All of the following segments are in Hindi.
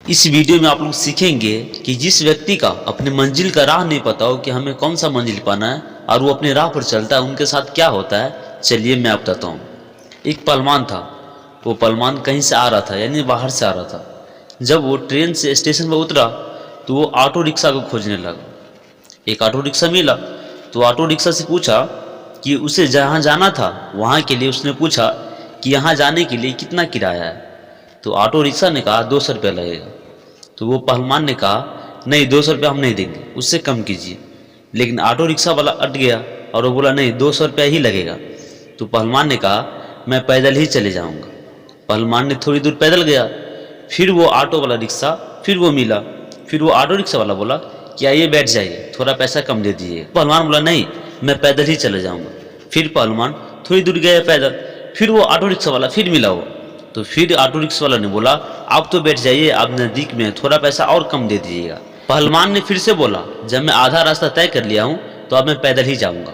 इस वीडियो में आप लोग सीखेंगे कि जिस व्यक्ति का अपने मंजिल का राह नहीं पता हो कि हमें कौन सा मंजिल पाना है और वो अपने राह पर चलता है, उनके साथ क्या होता है। चलिए मैं आप बताता हूँ। एक पहलवान था। वो पहलवान कहीं से आ रहा था, यानी बाहर से आ रहा था। जब वो ट्रेन से स्टेशन पर उतरा तो वो ऑटो रिक्शा को खोजने लगा। एक ऑटो रिक्शा मिला तो ऑटो रिक्शा से पूछा कि उसे जहाँ जाना था वहाँ के लिए उसने पूछा कि यहाँ जाने के लिए कितना किराया है। तो ऑटो रिक्शा ने कहा 200 रुपया लगेगा। तो वो पहलवान ने कहा नहीं 200 रुपया हम नहीं देंगे, उससे कम कीजिए। लेकिन ऑटो रिक्शा वाला अट गया और वो बोला नहीं 200 रुपया ही लगेगा। तो पहलवान ने कहा मैं पैदल ही चले जाऊंगा। पहलवान ने थोड़ी दूर पैदल गया, फिर वो ऑटो वाला रिक्शा फिर वो मिला। फिर वो ऑटो रिक्शा वाला बोला कि आइए बैठ जाइए, थोड़ा पैसा कम दे दीजिए। पहलवान बोला नहीं मैं पैदल ही चले जाऊंगा। फिर पहलवान थोड़ी दूर गया पैदल, फिर वो ऑटो रिक्शा वाला फिर मिला वो। तो फिर ऑटो रिक्शा वाला ने बोला आप तो बैठ जाइए, आप नज़दीक में, थोड़ा पैसा और कम दे दीजिएगा। पहलवान ने फिर से बोला जब मैं आधा रास्ता तय कर लिया हूँ तो अब मैं पैदल ही जाऊंगा।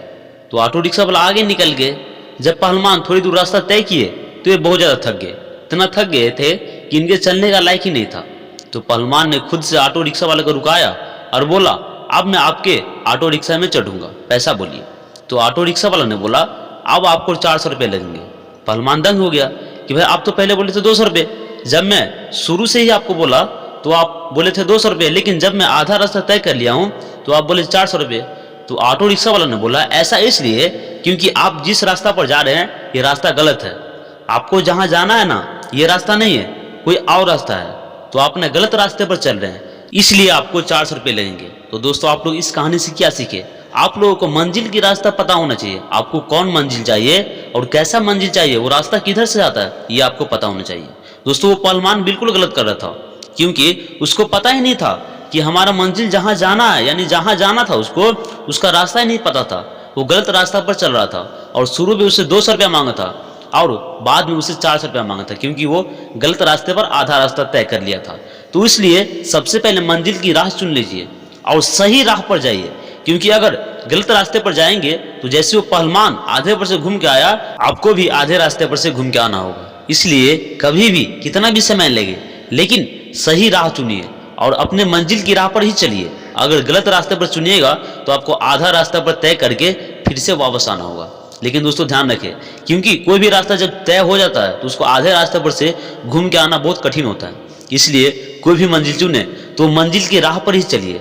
तो ऑटो रिक्शा वाला आगे निकल गए। जब पहलवान थोड़ी दूर रास्ता तय किए तो ये बहुत ज़्यादा थक गए। इतना थक गए थे कि इनके चलने का लायक ही नहीं था। तो पहलवान ने खुद से ऑटो रिक्शा वाले को रुकाया और बोला अब मैं आपके ऑटो रिक्शा में चढ़ूंगा, पैसा बोलिए। तो ऑटो रिक्शा वाला ने बोला अब आपको 400 रुपये लगेंगे। पहलवान दंग हो गया कि भाई आप तो पहले बोले थे 200 रुपये, जब मैं शुरू से ही आपको बोला तो आप बोले थे 200 रुपये, लेकिन जब मैं आधा रास्ता तय कर लिया हूँ तो आप बोले 400 रुपये। तो ऑटो रिक्शा वाला ने बोला ऐसा इसलिए क्योंकि आप जिस रास्ता पर जा रहे हैं ये रास्ता गलत है। आपको जहाँ जाना है ना ये रास्ता नहीं है, कोई और रास्ता है, तो आपने गलत रास्ते पर चल रहे हैं, इसलिए आपको 400 रुपये लगेंगे। तो दोस्तों आप लोग इस कहानी से क्या सीखे? आप लोगों को मंजिल की रास्ता पता होना चाहिए। आपको कौन मंजिल चाहिए और कैसा मंजिल चाहिए, वो रास्ता किधर से आता है ये आपको पता होना चाहिए। दोस्तों वो पहलवान बिल्कुल गलत कर रहा था, क्योंकि उसको पता ही नहीं था कि हमारा मंजिल जहाँ जाना है, यानी जहाँ जाना था उसको उसका रास्ता ही नहीं पता था। वो गलत रास्ता पर चल रहा था और शुरू में उसे 200 रुपया मांगा था और बाद में उसे 400 रुपया मांगा था, क्योंकि वो गलत रास्ते पर आधा रास्ता तय कर लिया था। तो इसलिए सबसे पहले मंजिल की राह चुन लीजिए और सही राह पर जाइए, क्योंकि अगर गलत रास्ते पर जाएंगे तो जैसे वो पहलवान आधे पर से घूम के आया, आपको भी आधे रास्ते पर से घूम के आना होगा। इसलिए कभी भी कितना भी समय लगे लेकिन सही राह चुनिए और अपने मंजिल की राह पर ही चलिए। अगर गलत रास्ते पर चुनिएगा तो आपको आधा रास्ता पर तय करके फिर से वापस आना होगा। लेकिन दोस्तों ध्यान रखें, क्योंकि कोई भी रास्ता जब तय हो जाता है तो उसको आधे रास्ते पर से घूम के आना बहुत कठिन होता है। इसलिए कोई भी मंजिल चुने तो मंजिल की राह पर ही चलिए।